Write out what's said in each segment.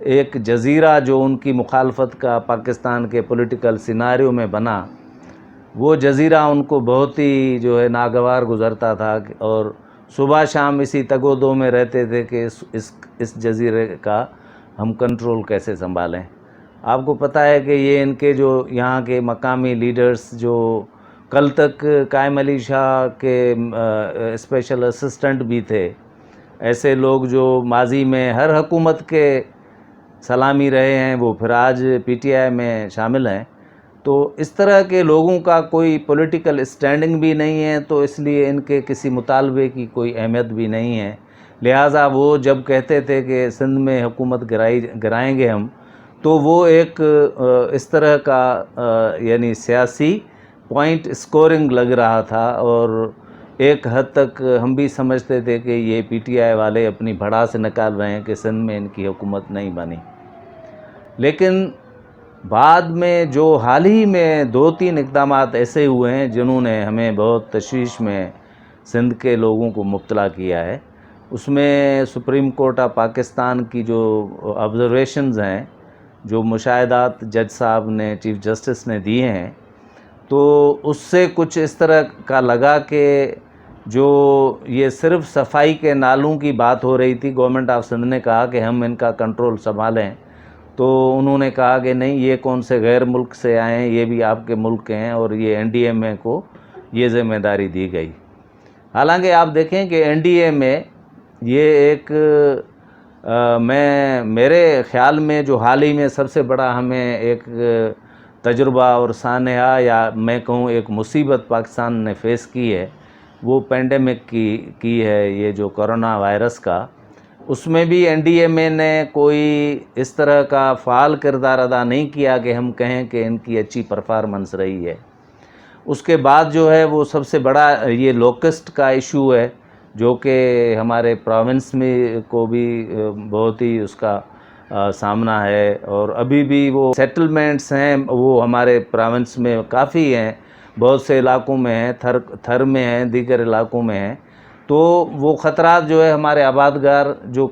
ایک جزیرہ جو ان کی مخالفت کا پاکستان کے پولیٹیکل سیناریو میں بنا، وہ جزیرہ ان کو بہت ہی جو ہے ناگوار گزرتا تھا، اور صبح شام اسی تگ و دو میں رہتے تھے کہ اس جزیرے کا ہم کنٹرول کیسے سنبھالیں۔ آپ کو پتہ ہے کہ یہ ان کے جو یہاں کے مقامی لیڈرز جو کل تک قائم علی شاہ کے اسپیشل اسسٹنٹ بھی تھے، ایسے لوگ جو ماضی میں ہر حکومت کے سلامی رہے ہیں، وہ پھر آج پی ٹی آئی میں شامل ہیں، تو اس طرح کے لوگوں کا کوئی پولیٹیکل اسٹینڈنگ بھی نہیں ہے، تو اس لیے ان کے کسی مطالبے کی کوئی اہمیت بھی نہیں ہے۔ لہٰذا وہ جب کہتے تھے کہ سندھ میں حکومت گرائیں گے ہم، تو وہ ایک اس طرح کا یعنی سیاسی پوائنٹ اسکورنگ لگ رہا تھا، اور ایک حد تک ہم بھی سمجھتے تھے کہ یہ پی ٹی آئی والے اپنی بھڑاس نکال رہے ہیں کہ سندھ میں ان کی حکومت نہیں بنی۔ لیکن بعد میں جو حال ہی میں 2-3 اقدامات ایسے ہوئے ہیں جنہوں نے ہمیں بہت تشویش میں سندھ کے لوگوں کو مبتلا کیا ہے، اس میں سپریم کورٹ آف پاکستان کی جو آبزرویشنز ہیں، جو مشاہدات جج صاحب نے، چیف جسٹس نے دیے ہیں، تو اس سے کچھ اس طرح کا لگا کہ جو یہ صرف صفائی کے نالوں کی بات ہو رہی تھی، گورنمنٹ آف سندھ نے کہا کہ ہم ان کا کنٹرول سنبھالیں، تو انہوں نے کہا کہ نہیں، یہ کون سے غیر ملک سے آئے ہیں، یہ بھی آپ کے ملک کے ہیں، اور یہ این ڈی ایم اے کو یہ ذمہ داری دی گئی۔ حالانکہ آپ دیکھیں کہ این ڈی ایم اے یہ ایک میرے خیال میں جو حال ہی میں سب سے بڑا ہمیں ایک تجربہ اور سانحہ، یا میں کہوں ایک مصیبت پاکستان نے فیس کی ہے، وہ پینڈیمک کی ہے، یہ جو کرونا وائرس کا۔ اس میں بھی این ڈی ایم اے نے کوئی اس طرح کا فعال کردار ادا نہیں کیا کہ ہم کہیں کہ ان کی اچھی پرفارمنس رہی ہے۔ اس کے بعد جو ہے وہ سب سے بڑا یہ لوکسٹ کا ایشو ہے، جو کہ ہمارے پروونس میں کو بھی بہت ہی اس کا سامنا ہے، اور ابھی بھی وہ سیٹلمنٹس ہیں، وہ ہمارے پروونس میں کافی ہیں، بہت سے علاقوں میں ہیں، تھر میں ہیں، دیگر علاقوں میں ہیں۔ تو وہ خطرات جو ہے ہمارے آبادگار جو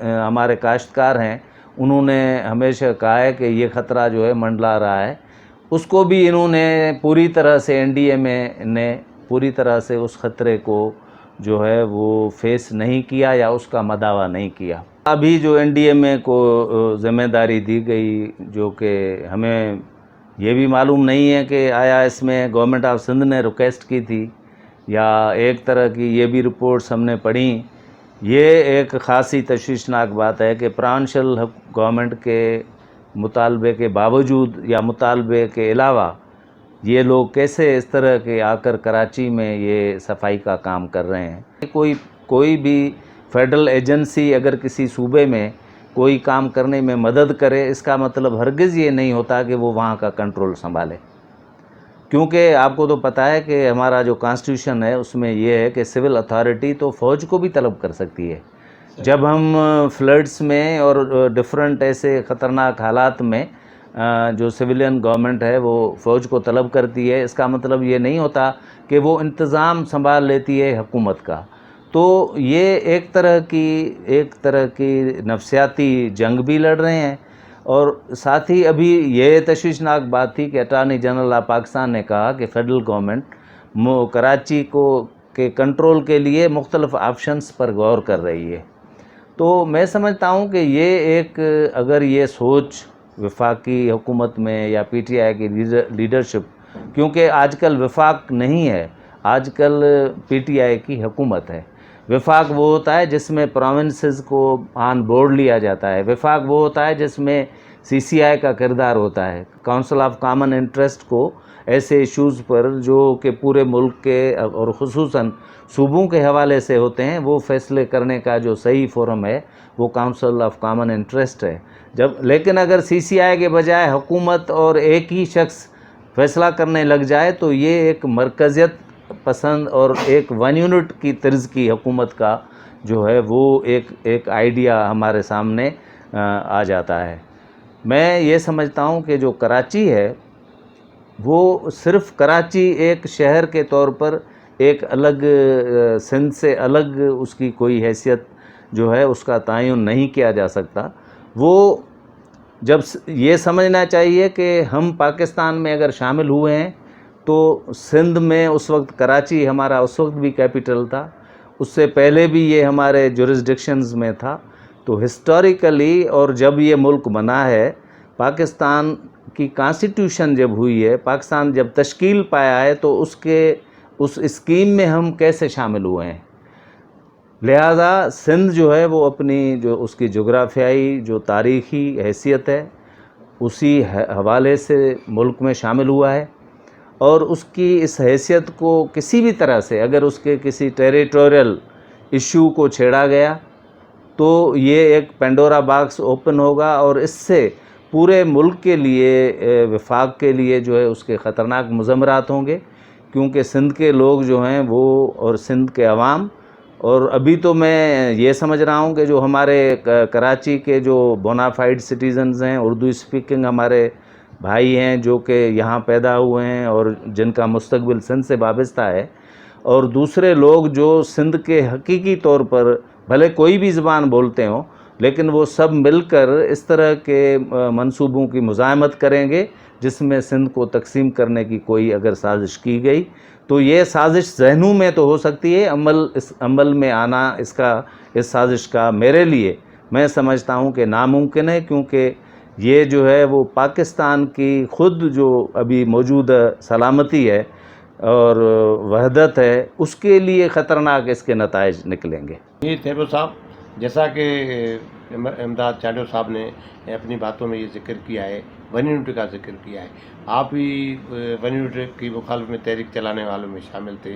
ہمارے کاشتکار ہیں، انہوں نے ہمیشہ کہا ہے کہ یہ خطرہ جو ہے منڈلا رہا ہے، اس کو بھی انہوں نے پوری طرح سے این ڈی ایم اے نے پوری طرح سے اس خطرے کو جو ہے وہ فیس نہیں کیا یا اس کا مداوا نہیں کیا۔ ابھی جو این ڈی ایم اے کو ذمہ داری دی گئی، جو کہ ہمیں یہ بھی معلوم نہیں ہے کہ آیا اس میں گورنمنٹ آف سندھ نے ریکویسٹ کی تھی، یا ایک طرح کی یہ بھی رپورٹس ہم نے پڑھیں۔ یہ ایک خاصی تشویشناک بات ہے کہ پرانشل گورنمنٹ کے مطالبے کے باوجود یا مطالبے کے علاوہ یہ لوگ کیسے اس طرح کے آ کر کراچی میں یہ صفائی کا کام کر رہے ہیں۔ کوئی بھی فیڈرل ایجنسی اگر کسی صوبے میں کوئی کام کرنے میں مدد کرے، اس کا مطلب ہرگز یہ نہیں ہوتا کہ وہ وہاں کا کنٹرول سنبھالے، کیونکہ آپ کو تو پتہ ہے کہ ہمارا جو کانسٹیٹیوشن ہے اس میں یہ ہے کہ سول اتھارٹی تو فوج کو بھی طلب کر سکتی ہے۔ جب ہم فلڈز میں اور ڈیفرنٹ ایسے خطرناک حالات میں جو سویلین گورنمنٹ ہے وہ فوج کو طلب کرتی ہے، اس کا مطلب یہ نہیں ہوتا کہ وہ انتظام سنبھال لیتی ہے حکومت کا۔ تو یہ ایک طرح کی نفسیاتی جنگ بھی لڑ رہے ہیں، اور ساتھ ہی ابھی یہ تشویشناک بات تھی کہ اٹارنی جنرل آف پاکستان نے کہا کہ فیڈرل گورنمنٹ کراچی کے کنٹرول کے لیے مختلف آپشنز پر غور کر رہی ہے۔ تو میں سمجھتا ہوں کہ یہ ایک اگر یہ سوچ وفاقی حکومت میں یا پی ٹی آئی کی لیڈرشپ، کیونکہ آج کل وفاق نہیں ہے، آج کل پی ٹی آئی کی حکومت ہے۔ وفاق وہ ہوتا ہے جس میں پروونسز کو آن بورڈ لیا جاتا ہے، وفاق وہ ہوتا ہے جس میں سی سی آئی کا کردار ہوتا ہے، کونسل آف کامن انٹرسٹ کو ایسے ایشوز پر جو کہ پورے ملک کے اور خصوصاً صوبوں کے حوالے سے ہوتے ہیں، وہ فیصلے کرنے کا جو صحیح فورم ہے وہ کونسل آف کامن انٹرسٹ ہے۔ لیکن اگر سی سی آئی کے بجائے حکومت اور ایک ہی شخص فیصلہ کرنے لگ جائے تو یہ ایک مرکزیت پسند اور ایک ون یونٹ کی طرز کی حکومت کا جو ہے وہ ایک آئیڈیا ہمارے سامنے آ جاتا ہے۔ میں یہ سمجھتا ہوں کہ جو کراچی ہے وہ صرف کراچی ایک شہر کے طور پر ایک الگ سندھ سے الگ اس کی کوئی حیثیت جو ہے اس کا تعین نہیں کیا جا سکتا۔ وہ جب یہ سمجھنا چاہیے کہ ہم پاکستان میں اگر شامل ہوئے ہیں تو سندھ میں اس وقت کراچی ہمارا اس وقت بھی کیپٹل تھا، اس سے پہلے بھی یہ ہمارے جورسڈکشنز میں تھا. تو ہسٹوریکلی اور جب یہ ملک بنا ہے، پاکستان کی کانسٹیٹیوشن جب ہوئی ہے، پاکستان جب تشکیل پایا ہے، تو اس اسکیم میں ہم کیسے شامل ہوئے ہیں. لہذا سندھ جو ہے وہ اپنی جو اس کی جغرافیائی جو تاریخی حیثیت ہے اسی حوالے سے ملک میں شامل ہوا ہے، اور اس کی اس حیثیت کو کسی بھی طرح سے اگر اس کے کسی ٹیریٹوریل ایشو کو چھیڑا گیا تو یہ ایک پینڈورا باکس اوپن ہوگا، اور اس سے پورے ملک کے لیے وفاق کے لیے جو ہے اس کے خطرناک مضمرات ہوں گے. کیونکہ سندھ کے لوگ جو ہیں وہ اور سندھ کے عوام، اور ابھی تو میں یہ سمجھ رہا ہوں کہ جو ہمارے کراچی کے جو بونافائیڈ سٹیزنز ہیں، اردو اسپیکنگ ہمارے بھائی ہیں جو کہ یہاں پیدا ہوئے ہیں اور جن کا مستقبل سندھ سے وابستہ ہے، اور دوسرے لوگ جو سندھ کے حقیقی طور پر بھلے کوئی بھی زبان بولتے ہوں، لیکن وہ سب مل کر اس طرح کے منصوبوں کی مزاحمت کریں گے جس میں سندھ کو تقسیم کرنے کی کوئی اگر سازش کی گئی تو یہ سازش ذہنوں میں تو ہو سکتی ہے، اس عمل میں آنا اس سازش کا میرے لیے میں سمجھتا ہوں کہ ناممکن ہے. کیونکہ یہ جو ہے وہ پاکستان کی خود جو ابھی موجود سلامتی ہے اور وحدت ہے اس کے لیے خطرناک اس کے نتائج نکلیں گے. جی تیبو صاحب، جیسا کہ امداد چاڈو صاحب نے اپنی باتوں میں یہ ذکر کیا ہے، ون یونٹ کا ذکر کیا ہے، آپ بھی ون یونٹ کی مخالف میں تحریک چلانے والوں میں شامل تھے.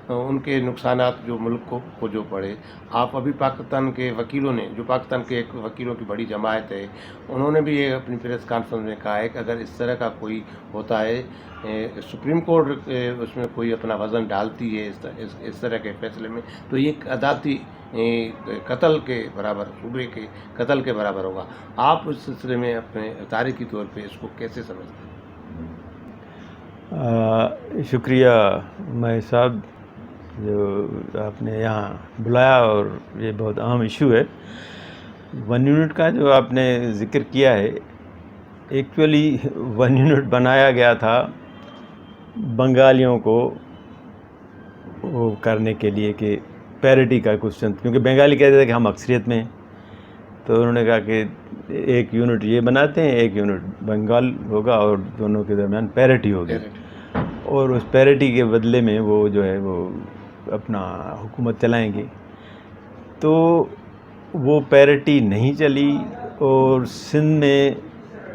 ان کے نقصانات جو ملک کو جو پڑے، آپ ابھی پاکستان کے وکیلوں نے، جو پاکستان کے ایک وکیلوں کی بڑی جماعت ہے، انہوں نے بھی یہ اپنی پریس کانفرنس میں کہا ہے کہ اگر اس طرح کا کوئی ہوتا ہے، سپریم کورٹ اس میں کوئی اپنا وزن ڈالتی ہے اس طرح کے فیصلے میں، تو یہ عدالتی قتل کے برابر، صوبے کے قتل کے برابر ہوگا. آپ اس سلسلے میں اپنے تاریخی طور پہ اس کو کیسے سمجھتے ہیں؟ شکریہ میں صاحب، جو آپ نے یہاں بلایا، اور یہ بہت اہم ایشو ہے. ون یونٹ کا جو آپ نے ذکر کیا ہے، ایکچولی ون یونٹ بنایا گیا تھا بنگالیوں کو وہ کرنے کے لیے کہ پیرٹی کا کوشچن، کیونکہ بنگالی کہتے تھے کہ ہم اکثریت میں ہیں، تو انہوں نے کہا کہ ایک یونٹ یہ بناتے ہیں، ایک یونٹ بنگال ہوگا، اور دونوں کے درمیان پیرٹی ہوگی، اور اس پیرٹی کے بدلے میں وہ جو ہے وہ اپنا حکومت چلائیں گے. تو وہ پیرٹی نہیں چلی، اور سندھ میں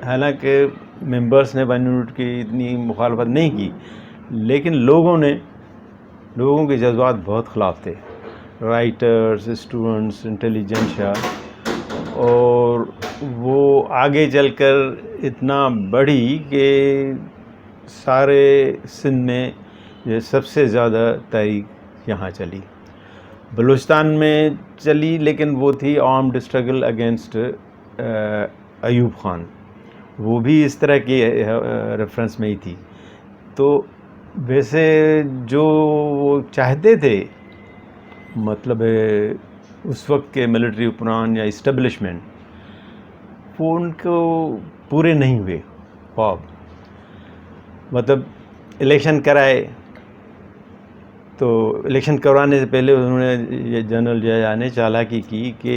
حالانکہ ممبرس نے ون یونٹ کی اتنی مخالفت نہیں کی، لیکن لوگوں کے جذبات بہت خلاف تھے، رائٹرز، اسٹوڈنٹس، انٹیلیجنشیا، اور وہ آگے چل کر اتنا بڑھی کہ سارے سندھ میں یہ سب سے زیادہ تحریک یہاں چلی. بلوچستان میں چلی، لیکن وہ تھی armed struggle against Ayub Khan, وہ بھی اس طرح کی ریفرنس میں ہی تھی. تو ویسے جو وہ چاہتے تھے، مطلب اس وقت کے ملٹری حکمران یا اسٹیبلشمنٹ، وہ ان کو پورے نہیں ہوئے خواب. مطلب الیکشن کرائے، تو الیکشن کروانے سے پہلے انہوں نے یہ جنرل ضیاء نے چالاکی کی کہ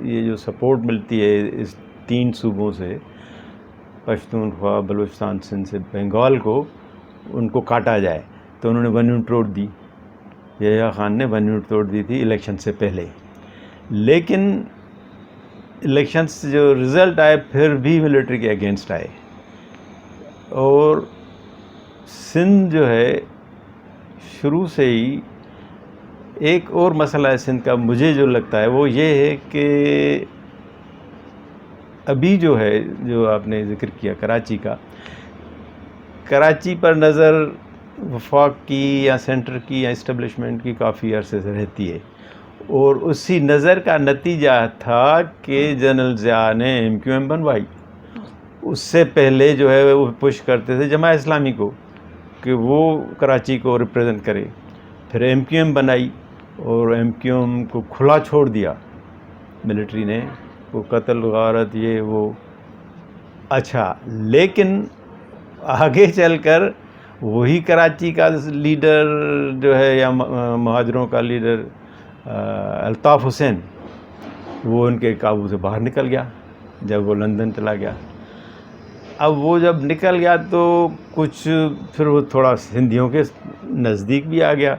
یہ جو سپورٹ ملتی ہے اس 3 صوبوں سے، پشتونخوا، بلوچستان، سندھ سے بنگال کو، ان کو کاٹا جائے. تو انہوں نے ون یونٹ توڑ دی، ضیاء خان نے ون یونٹ توڑ دی تھی الیکشن سے پہلے. لیکن الیکشنس جو رزلٹ آئے پھر بھی ملٹری کے اگینسٹ آئے. اور سندھ جو ہے شروع سے ہی ایک اور مسئلہ ہے سندھ کا، مجھے جو لگتا ہے وہ یہ ہے کہ ابھی جو ہے، جو آپ نے ذکر کیا کراچی کا، کراچی پر نظر وفاق کی یا سینٹر کی یا اسٹیبلشمنٹ کی کافی عرصے سے رہتی ہے، اور اسی نظر کا نتیجہ تھا کہ جنرل ضیاء نے MQM بنوائی. اس سے پہلے جو ہے وہ پش کرتے تھے جماعت اسلامی کو کہ وہ کراچی کو ریپریزنٹ کرے. پھر MQM بنائی، اور MQM کو کھلا چھوڑ دیا ملٹری نے کو قتل غارت یہ وہ. اچھا لیکن آگے چل کر وہی کراچی کا لیڈر جو ہے یا مہاجروں کا لیڈر الطاف حسین وہ ان کے قابو سے باہر نکل گیا جب وہ لندن چلا گیا. اب وہ جب نکل گیا تو کچھ پھر وہ تھوڑا سندھیوں کے نزدیک بھی آ گیا,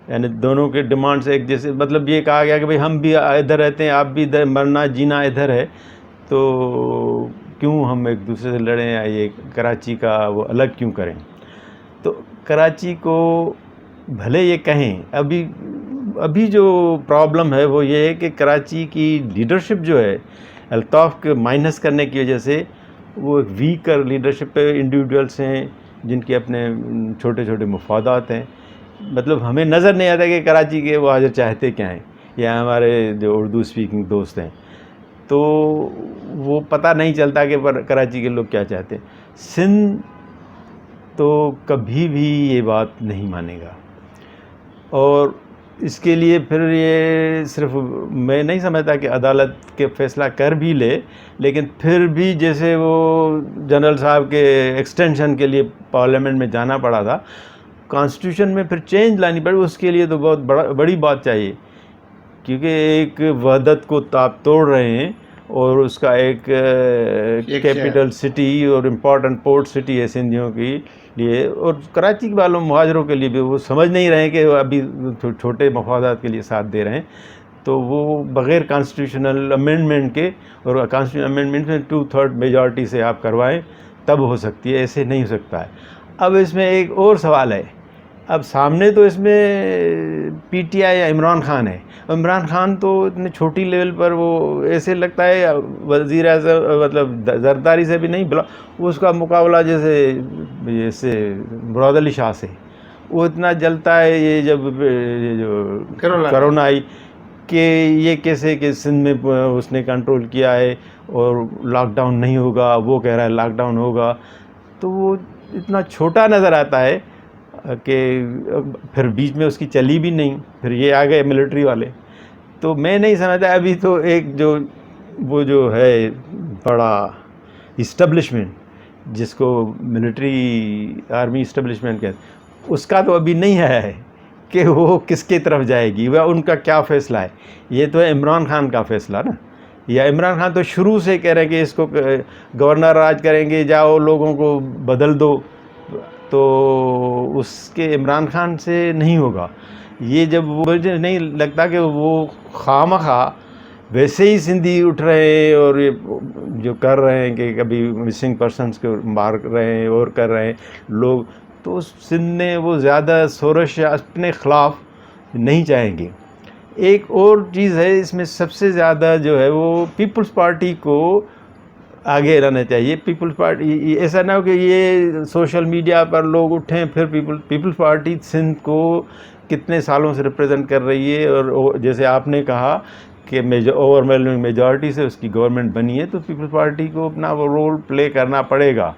یعنی دونوں کے ڈیمانڈس ایک جیسے, مطلب یہ کہا گیا کہ بھئی ہم بھی ادھر رہتے ہیں, آپ بھی ادھر, مرنا جینا ادھر ہے, تو کیوں ہم ایک دوسرے سے لڑیں یا یہ کراچی کا وہ الگ کیوں کریں. تو کراچی کو بھلے یہ کہیں ابھی جو پرابلم ہے وہ یہ ہے کہ کراچی کی لیڈرشپ جو ہے الطاف کے مائنس کرنے کی وجہ سے وہ ایک ویکر لیڈرشپ پہ انڈیویجولس ہیں جن کے اپنے چھوٹے چھوٹے مفادات ہیں. مطلب ہمیں نظر نہیں آتا کہ کراچی کے وہ حاضر چاہتے کیا ہیں, یا ہمارے جو اردو اسپیکنگ دوست ہیں تو وہ پتہ نہیں چلتا کہ کراچی کے لوگ کیا چاہتے ہیں. سندھ تو کبھی بھی یہ بات نہیں مانے گا, اور اس کے لیے پھر یہ صرف میں نہیں سمجھتا کہ عدالت کے فیصلہ کر بھی لے, لیکن پھر بھی جیسے وہ جنرل صاحب کے ایکسٹینشن کے لیے پارلیمنٹ میں جانا پڑا تھا, کانسٹیٹیوشن میں پھر چینج لانی پڑی, اس کے لیے تو بہت بڑی بات چاہیے, کیونکہ ایک وحدت کو آپ توڑ رہے ہیں اور اس کا ایک کیپٹل سٹی اور امپورٹنٹ پورٹ سٹی ہے سندھیوں کی لیے, اور کراچی والوں مہاجروں کے لیے بھی وہ سمجھ نہیں رہے ہیں کہ وہ ابھی چھوٹے مفادات کے لیے ساتھ دے رہے ہیں, تو وہ بغیر کانسٹیٹیوشنل امینڈمنٹ کے, اور کانسٹیٹیوشنل امینڈمنٹ میں 2/3 میجارٹی سے آپ کروائیں تب ہو سکتی ہے, ایسے نہیں ہو سکتا ہے. اب اس میں ایک اور سوال ہے, اب سامنے تو اس میں پی ٹی آئی یا عمران خان ہے. عمران خان تو اتنے چھوٹی لیول پر وہ ایسے لگتا ہے وزیر اعظم, مطلب زرداری سے بھی نہیں بلا, اس کا مقابلہ جیسے مراد علی شاہ سے, وہ اتنا جلتا ہے یہ جب یہ جو کرونا آئی کہ یہ کیسے کہ سندھ میں اس نے کنٹرول کیا ہے اور لاک ڈاؤن نہیں ہوگا, وہ کہہ رہا ہے لاک ڈاؤن ہوگا, تو وہ اتنا چھوٹا نظر آتا ہے کہ پھر بیچ میں اس کی چلی بھی نہیں, پھر یہ آ گئے ملٹری والے. تو میں نہیں سمجھتا, ابھی تو ایک وہ جو ہے بڑا اسٹیبلشمنٹ جس کو ملٹری آرمی اسٹیبلشمنٹ کہتے ہیں, اس کا تو ابھی نہیں آیا ہے کہ وہ کس کی طرف جائے گی, وہ ان کا کیا فیصلہ ہے. یہ تو ہے عمران خان کا فیصلہ نا, یا عمران خان تو شروع سے کہہ رہے ہیں کہ اس کو گورنر راج کریں گے, جاؤ لوگوں کو بدل دو, تو اس کے عمران خان سے نہیں ہوگا. یہ جب مجھے نہیں لگتا کہ وہ خواہ ویسے ہی سندھی اٹھ رہے ہیں اور یہ جو کر رہے ہیں کہ کبھی مسنگ پرسنس کو مار رہے ہیں اور کر رہے ہیں لوگ, تو سندھ میں وہ زیادہ شورش اپنے خلاف نہیں چاہیں گے. ایک اور چیز ہے اس میں سب سے زیادہ جو ہے وہ پیپلز پارٹی کو آگے لانا چاہیے. پیپلز پارٹی ایسا نہ ہو کہ یہ سوشل میڈیا پر لوگ اٹھیں, پھر پیپلز پارٹی سندھ کو کتنے سالوں سے ریپریزنٹ کر رہی ہے, اور جیسے آپ نے کہا کہ اوور ویلمنگ میجارٹی سے اس کی گورنمنٹ بنی ہے, تو پیپلز پارٹی کو اپنا وہ رول پلے کرنا پڑے گا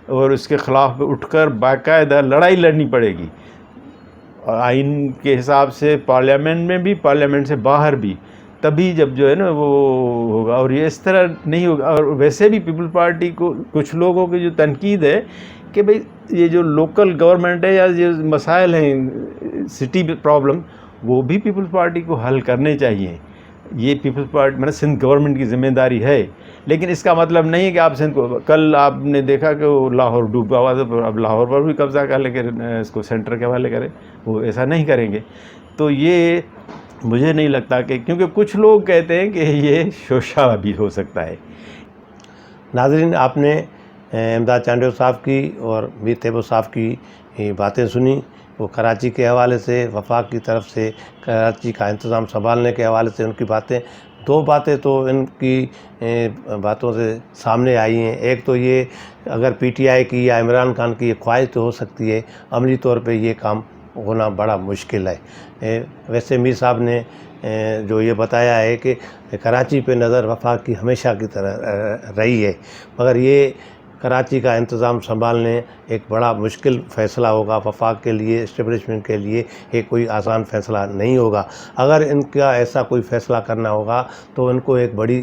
اور اس کے خلاف اٹھ کر باقاعدہ لڑائی لڑنی پڑے گی, آئین کے حساب سے پارلیمنٹ میں بھی, پارلیمنٹ سے باہر بھی, تبھی جب جو ہے نا وہ ہوگا. اور یہ اس طرح نہیں ہوگا. اور ویسے بھی پیپل پارٹی کو کچھ لوگوں کی جو تنقید ہے کہ بھئی یہ جو لوکل گورنمنٹ ہے یا یہ مسائل ہیں سٹی پرابلم, وہ بھی پیپلز پارٹی کو حل کرنے چاہیے. یہ پیپلز پارٹی مطلب سندھ گورنمنٹ کی ذمہ داری ہے, لیکن اس کا مطلب نہیں ہے کہ آپ سندھ کو, کل آپ نے دیکھا کہ وہ لاہور ڈوبا ہوا تھا, اب لاہور پر بھی قبضہ کر لے کے اس کو سینٹر کے حوالے کرے, وہ ایسا نہیں کریں گے. تو یہ مجھے نہیں لگتا کہ, کیونکہ کچھ لوگ کہتے ہیں کہ یہ شوشہ بھی ہو سکتا ہے. ناظرین, آپ نے امداد چانڈیو صاحب کی اور میر تیبو صاحب کی باتیں سنی. وہ کراچی کے حوالے سے, وفاق کی طرف سے کراچی کا انتظام سنبھالنے کے حوالے سے ان کی باتیں, دو باتیں تو ان کی باتوں سے سامنے آئی ہیں. ایک تو یہ اگر پی ٹی آئی کی یا عمران خان کی یہ خواہش تو ہو سکتی ہے, عملی طور پہ یہ کام ہونا بڑا مشکل ہے. ویسے میر صاحب نے جو یہ بتایا ہے کہ کراچی پہ نظر وفاق کی ہمیشہ کی طرح رہی ہے, مگر یہ کراچی کا انتظام سنبھالنے ایک بڑا مشکل فیصلہ ہوگا وفاق کے لیے, اسٹیبلشمنٹ کے لیے. یہ کوئی آسان فیصلہ نہیں ہوگا. اگر ان کا ایسا کوئی فیصلہ کرنا ہوگا تو ان کو ایک بڑی